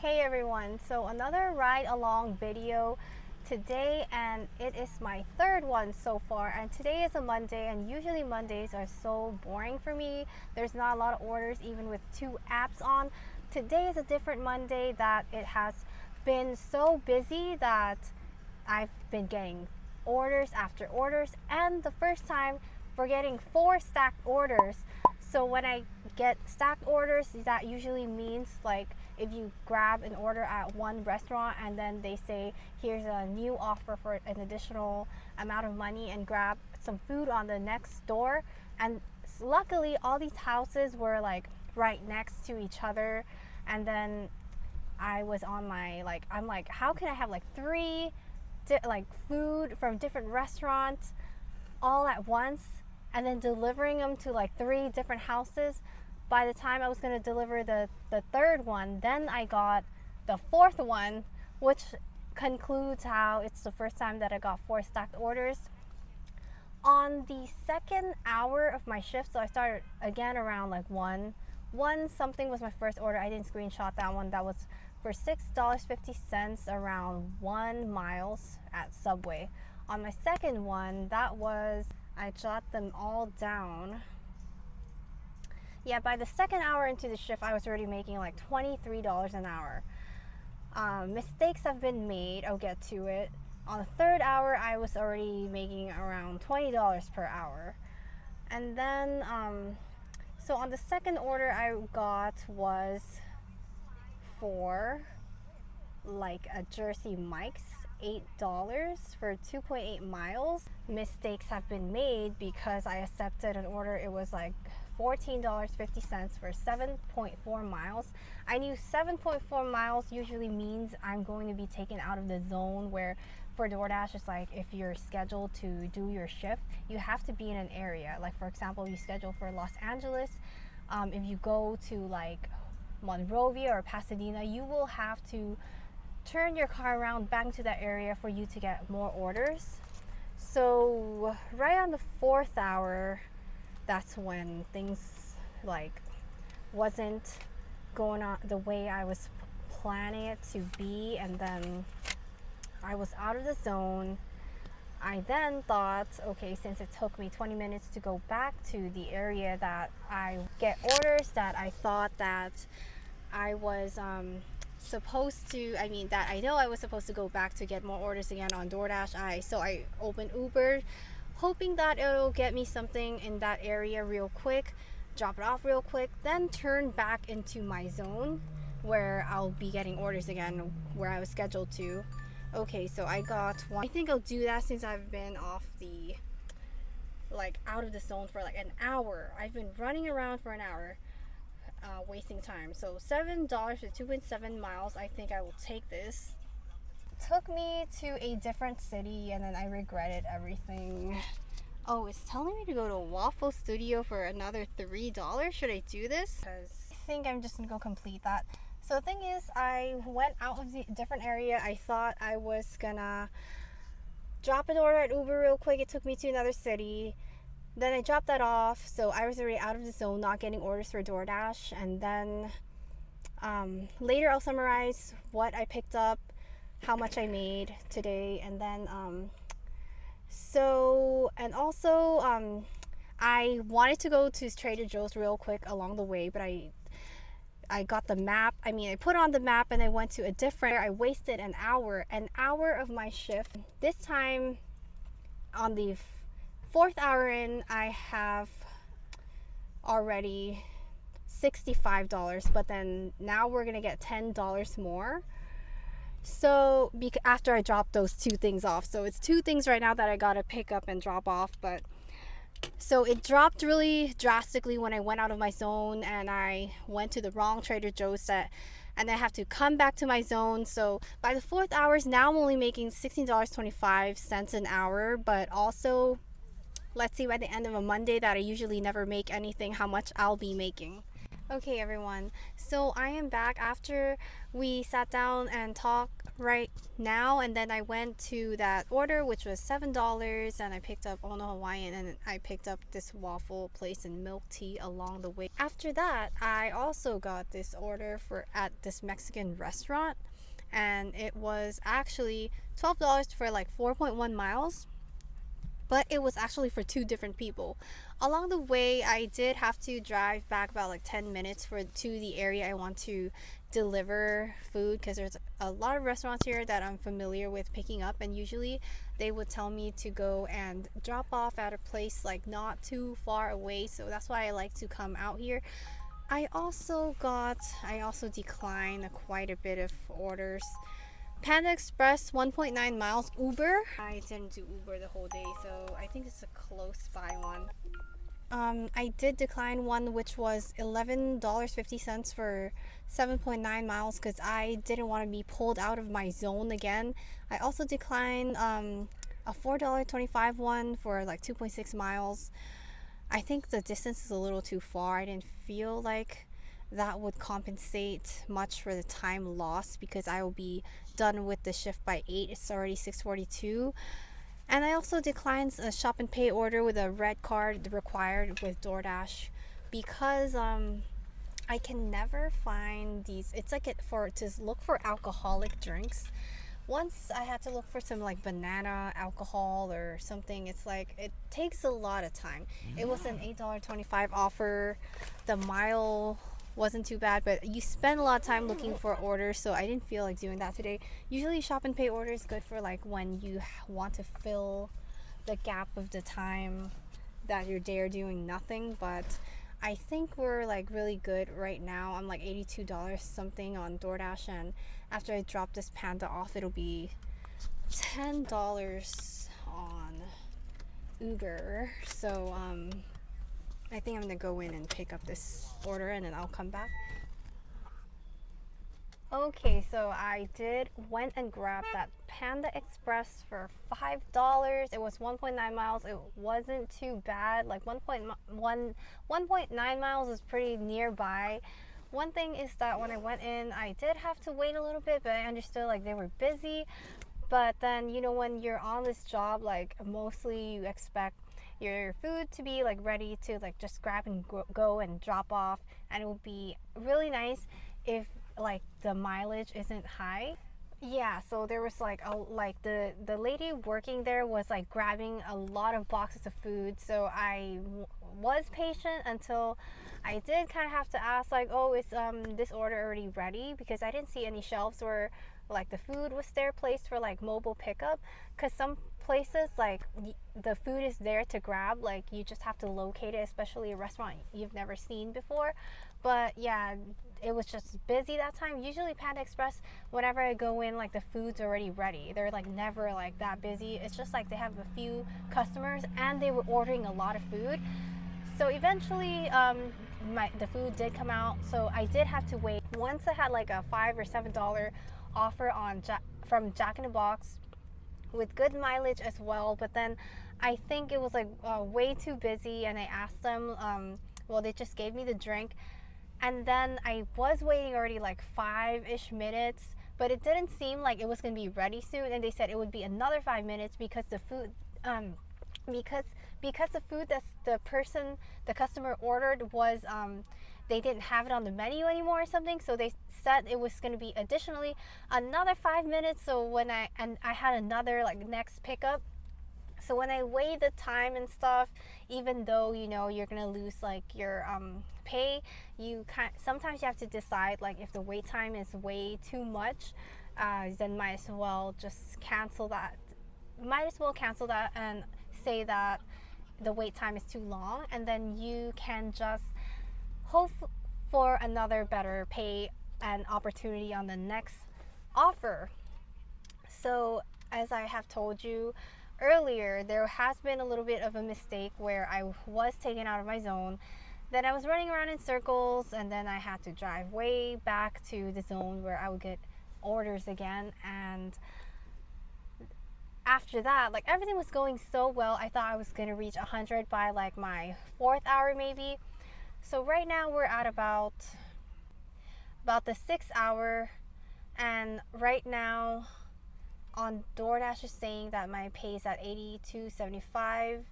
Hey everyone, so another ride along video today, and it is my third one so far. And today is a Monday, and usually Mondays are so boring for me. There's not a lot of orders even with two apps on. Today is a different Monday that it has been so busy that I've been getting orders after orders, and the first time for getting 4 stacked orders. So when I get stacked orders, that usually means like if you grab an order at one restaurant and then they say here's a new offer for an additional amount of money and grab some food on the next door. And luckily all these houses were like right next to each other, and then I was on my I'm like, how can I have like 3 food from different restaurants all at once and then delivering them to like 3 different houses? By the time I was going to deliver the third one, then I got the 4th one, which concludes how it's the first time that I got 4 stacked orders. On the second hour of my shift, so I started again around like 1 something was my first order. I didn't screenshot that one. That was for $6.50 around 1 miles at Subway. On my second one, that was, I jot them all down. Yeah, by the second hour into the shift, I was already making like $23 an hour. Mistakes have been made. I'll get to it. On the third hour, I was already making around $20 per hour. And then, so on the second order I got was for like a Jersey Mike's, $8 for 2.8 miles. Mistakes have been made because I accepted an order. It was like $14.50 for 7.4 miles. I knew 7.4 miles usually means I'm going to be taken out of the zone, where for DoorDash it's like if you're scheduled to do your shift, you have to be in an area. Like for example, you schedule for Los Angeles. If you go to like Monrovia or Pasadena, you will have to turn your car around back into that area for you to get more orders. So right on the 4th hour, that's when things like wasn't going on the way I was planning it to be, and then I was out of the zone. I then thought, okay, since it took me 20 minutes to go back to the area that I get orders, that I thought that I was supposed to, that I know I was supposed to go back to get more orders again on DoorDash. So I opened Uber, hoping that it'll get me something in that area real quick, drop it off real quick, then turn back into my zone where I'll be getting orders again where I was scheduled to. Okay, so I got one. I think I'll do that since I've been off the, out of the zone for like an hour. I've been running around for an hour, wasting time. So $7 for 2.7 miles. I think I will take this. Took me to a different city, and then I regretted everything. Oh, it's telling me to go to Waffle Studio for another $3. Should I do this? Because I think I'm just gonna go complete that. So the thing is, I went out of the different area. I thought I was gonna drop an order at Uber real quick. It took me to another city. Then I dropped that off, so I was already out of the zone, not getting orders for DoorDash. And then later I'll summarize what I picked up, how much I made today, and then I wanted to go to Trader Joe's real quick along the way, but I got the map. I put on the map and I went to a different. I wasted an hour of my shift. This time on the 4th hour in, I have already $65, but then now we're gonna get $10 more. So after I dropped those 2 things off, so it's 2 things right now that I gotta pick up and drop off. But so it dropped really drastically when I went out of my zone and I went to the wrong Trader Joe's and I have to come back to my zone. So by the 4th hours, now I'm only making $16.25 an hour, but also let's see by the end of a Monday that I usually never make anything, how much I'll be making. Okay, everyone. So I am back after we sat down and talked right now, and then I went to that order, which was $7, and I picked up Ono Hawaiian, and I picked up this waffle place and milk tea along the way. After that, I also got this order for at this Mexican restaurant, and it was actually $12 for like 4.1 miles, but it was actually for two different people. Along the way, I did have to drive back about like 10 minutes to the area I want to deliver food, because there's a lot of restaurants here that I'm familiar with picking up, and usually they would tell me to go and drop off at a place like not too far away, so that's why I like to come out here. I also declined quite a bit of orders. Panda Express 1.9 miles. Uber, I didn't do Uber the whole day, so I think it's a close by one. I did decline one which was $11.50 for 7.9 miles, because I didn't want to be pulled out of my zone again. I also declined a $4.25 one for like 2.6 miles. I think the distance is a little too far. I didn't feel like that would compensate much for the time lost, because I will be done with the shift by 8. It's already 6:42. And I also declined a shop and pay order with a red card required with DoorDash, because I can never find these. It's like to look for alcoholic drinks. Once I had to look for some like banana alcohol or something. It's like it takes a lot of time. It was an $8.25 offer. The mile wasn't too bad, but you spend a lot of time looking for orders, so I didn't feel like doing that today. Usually shop and pay order is good for like when you want to fill the gap of the time that you're there doing nothing, but I think we're like really good right now. I'm like $82 something on DoorDash, and after I drop this Panda off, it'll be $10 on Uber. So I think I'm gonna go in and pick up this order, and then I'll come back. Okay, so I went and grabbed that Panda Express for $5. It was 1.9 miles. It wasn't too bad. Like 1.9 miles is pretty nearby. One thing is that when I went in, I did have to wait a little bit, but I understood like they were busy. But then, you know, when you're on this job, like mostly you expect your food to be like ready to like just grab and go and drop off, and it would be really nice if like the mileage isn't high. Yeah, so there was like the lady working there was like grabbing a lot of boxes of food, so I was patient until I did kind of have to ask like, oh, is this order already ready, because I didn't see any shelves where like the food was there placed for like mobile pickup, because some places like the food is there to grab, like you just have to locate it, especially a restaurant you've never seen before. But yeah, it was just busy that time. Usually Panda Express, whenever I go in, like the food's already ready. They're like never like that busy. It's just like they have a few customers and they were ordering a lot of food. So eventually the food did come out, so I did have to wait. Once I had like a $5 or $7 offer on from Jack in the Box with good mileage as well, but then I think it was like way too busy, and I asked them, well, they just gave me the drink, and then I was waiting already like 5-ish minutes, but it didn't seem like it was going to be ready soon, and they said it would be another 5 minutes because the food because the food that the customer ordered was they didn't have it on the menu anymore or something, so they said it was going to be additionally another 5 minutes. So when I had another like next pickup, so when I weigh the time and stuff, even though you know you're gonna lose like your pay, sometimes you have to decide like if the wait time is way too much, then might as well cancel that and say that the wait time is too long, and then you can just hope for another better pay and opportunity on the next offer. So as I have told you earlier, there has been a little bit of a mistake where I was taken out of my zone. Then I was running around in circles, and then I had to drive way back to the zone where I would get orders again. And after that, like everything was going so well. I thought I was gonna reach 100 by like my 4th hour maybe. So right now we're at about the 6 hour, and right now on DoorDash is saying that my pay is at $82.75.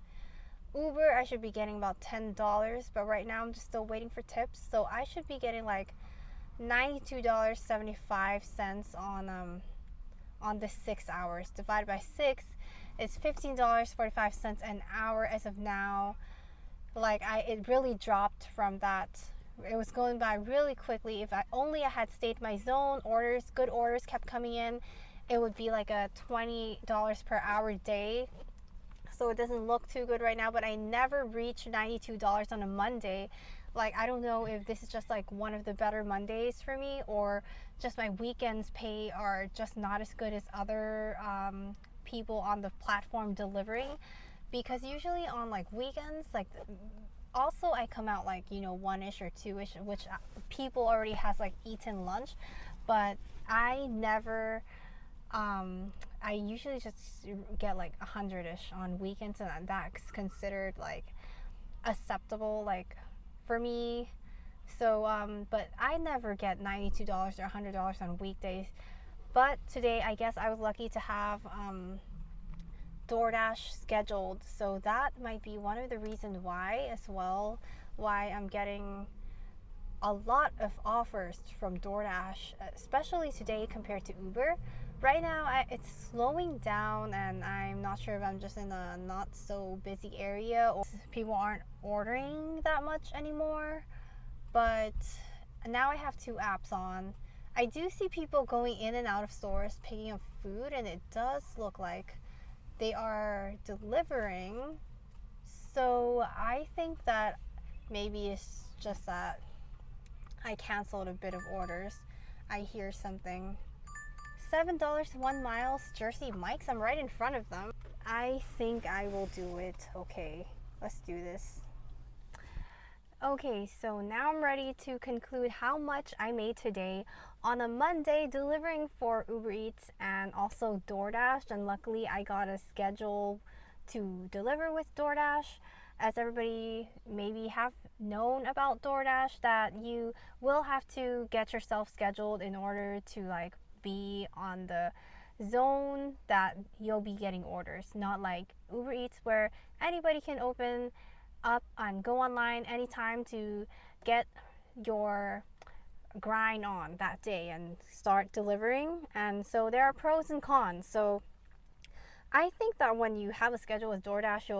Uber I should be getting about $10, but right now I'm just still waiting for tips, so I should be getting like $92.75 on the 6 hours. Divided by 6 is $15.45 an hour as of now. Like it really dropped from that. It was going by really quickly. If I had stayed my zone, good orders kept coming in, it would be like a $20 per hour day. So it doesn't look too good right now, but I never reached $92 on a Monday. Like, I don't know if this is just like one of the better Mondays for me, or just my weekends pay are just not as good as other people on the platform delivering. Because usually on like weekends, like also I come out like, you know, 1-ish or 2-ish, which people already has like eaten lunch, but I never I usually just get like 100-ish on weekends, and that's considered like acceptable, like for me. So but I never get $92 or $100 on weekdays. But today I guess I was lucky to have DoorDash scheduled, so that might be one of the reasons why as well, why I'm getting a lot of offers from DoorDash, especially today compared to Uber. Right now it's slowing down, and I'm not sure if I'm just in a not so busy area or people aren't ordering that much anymore. But now I have 2 apps on. I do see people going in and out of stores picking up food, and it does look like they are delivering. So I think that maybe it's just that I canceled a bit of orders. I hear something. $7 1 mile, Jersey Mike's. I'm right in front of them. I think I will do it. Okay, let's do this. Okay, so now I'm ready to conclude how much I made today on a Monday delivering for Uber Eats and also DoorDash. And luckily I got a schedule to deliver with DoorDash. As everybody maybe have known about DoorDash, that you will have to get yourself scheduled in order to like be on the zone that you'll be getting orders. Not like Uber Eats where anybody can open up and go online anytime to get your grind on that day and start delivering. And so there are pros and cons. So I think that when you have a schedule with DoorDash,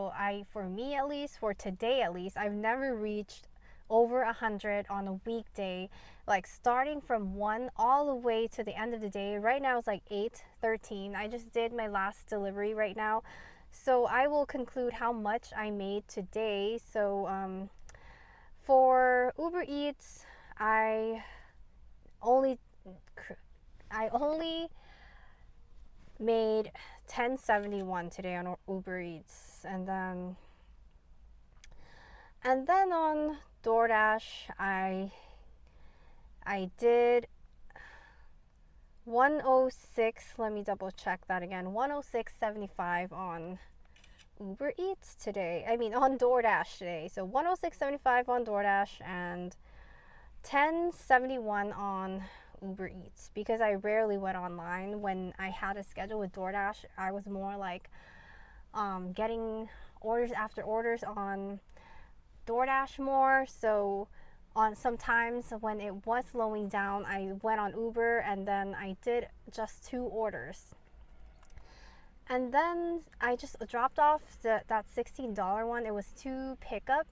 for me at least, for today at least, I've never reached over 100 on a weekday, like starting from 1 all the way to the end of the day. Right now it's like 8:13. I just did my last delivery right now. So I will conclude how much I made today. So for Uber Eats, I only made $10.71 today on Uber Eats, and then on DoorDash I did 106. Let me double check that again. 106.75 on Uber Eats today. I mean on DoorDash today. So 106.75 on DoorDash and 10.71 on Uber Eats, because I rarely went online. When I had a schedule with DoorDash, I was more like getting orders after orders on DoorDash more. So on sometimes when it was slowing down, I went on Uber, and then I did just 2 orders. And then I just dropped off that $16 one. It was 2 pickup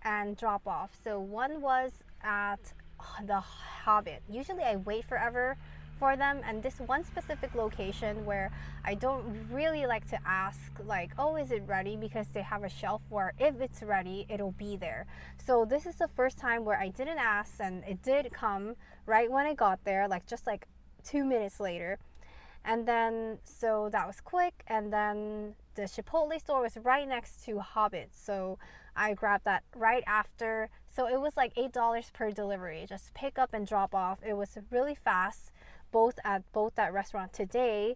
and drop off. So one was at the Hobbit. Usually I wait forever for them, and this one specific location where I don't really like to ask like, oh, is it ready, because they have a shelf where if it's ready it'll be there. So this is the first time where I didn't ask, and it did come right when I got there, like just like 2 minutes later. And then so that was quick. And then the Chipotle store was right next to Hobbit, so I grabbed that right after. So it was like $8 per delivery, just pick up and drop off. It was really fast, both at that restaurant today.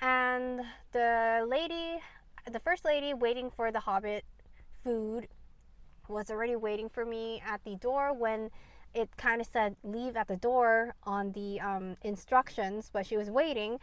And the first lady waiting for the Hobbit food, was already waiting for me at the door when it kind of said leave at the door on the instructions, but she was waiting.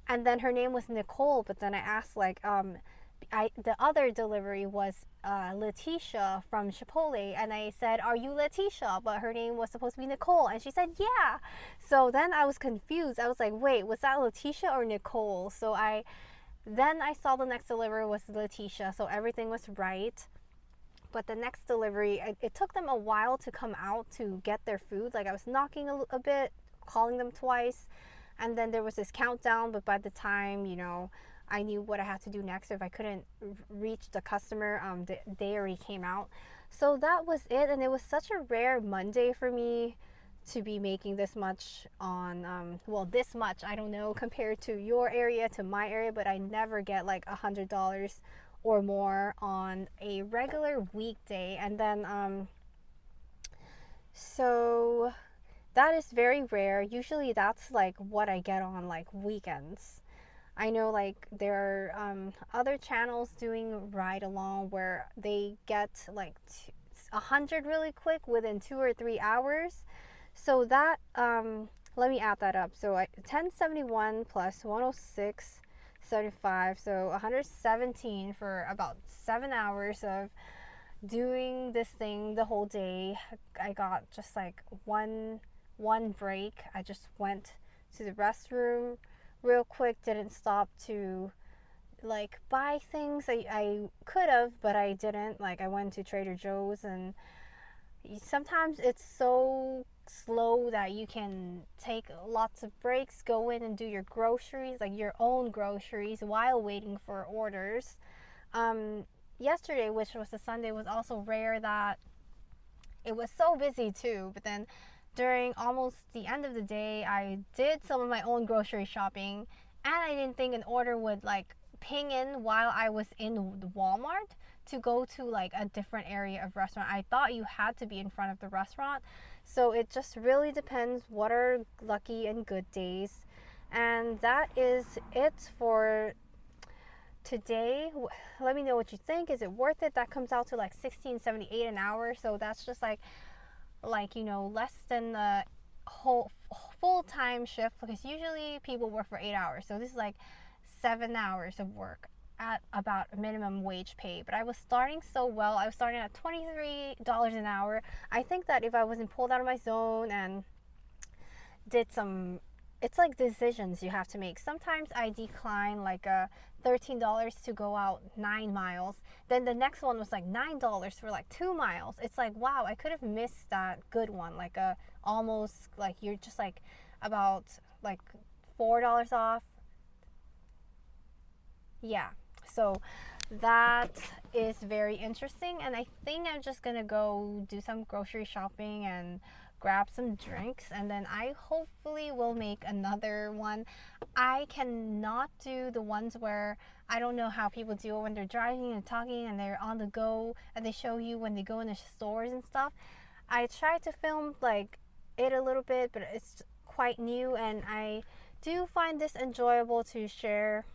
And then her name was Nicole, but then I asked like the other delivery was Letitia from Chipotle, and I said, "Are you Letitia?" But her name was supposed to be Nicole, and she said, "Yeah." So then I was confused. I was like, "Wait, was that Letitia or Nicole?" So I saw the next delivery was Letitia, so everything was right. But the next delivery, it took them a while to come out to get their food. Like I was knocking a bit, calling them twice, and then there was this countdown. But by the time I knew what I had to do next, if I couldn't reach the customer, they already came out. So that was it, and it was such a rare Monday for me to be making this much on this much, I don't know, compared to your area, to my area, but I never get like $100 or more on a regular weekday. And then so that is very rare. Usually that's like what I get on like weekends. I know like there are other channels doing ride along where they get like 100 really quick within 2 or 3 hours. So that let me add that up. So 1071 plus 106.75, so 117 for about 7 hours of doing this thing the whole day. I got just like one break. I just went to the restroom real quick, didn't stop to like buy things. I could have, but I didn't. Like I went to Trader Joe's, and sometimes it's so slow that you can take lots of breaks, go in and do your groceries, like your own groceries, while waiting for orders. Yesterday, which was a Sunday, was also rare that it was so busy too. But then during almost the end of the day, I did some of my own grocery shopping, and I didn't think an order would like ping in while I was in the Walmart to go to like a different area of restaurant. I thought you had to be in front of the restaurant. So it just really depends what are lucky and good days. And that is it for today. Let me know what you think. Is it worth it? That comes out to like $16.78 an hour. So that's just like less than the whole full-time shift, because usually people work for 8 hours. So this is like 7 hours of work at about minimum wage pay. But I was starting so well. I was starting at $23 an hour. I think that if I wasn't pulled out of my zone and did some, it's like decisions you have to make. Sometimes I decline like $13 to go out 9 miles. Then the next one was like $9 for like 2 miles. It's like, wow, I could have missed that good one. Like almost like you're just like about like $4 off. Yeah. So that is very interesting, and I think I'm just gonna go do some grocery shopping and grab some drinks, and then I hopefully will make another one. I cannot do the ones where I don't know how people do it when they're driving and talking and they're on the go and they show you when they go in the stores and stuff. I tried to film like it a little bit, but it's quite new, and I do find this enjoyable to share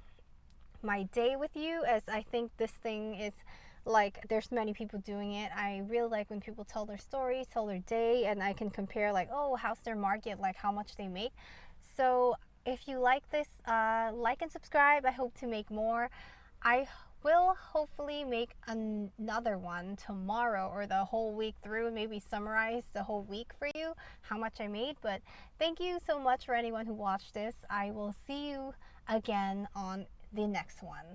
my day with you, as I think this thing is like there's many people doing it. I really like when people tell their stories, tell their day, and I can compare like, oh, how's their market, like how much they make. So if you like this, like and subscribe. I hope to make more. I will hopefully make another one tomorrow or the whole week through, maybe summarize the whole week for you, how much I made. But thank you so much for anyone who watched this. I will see you again on the next one.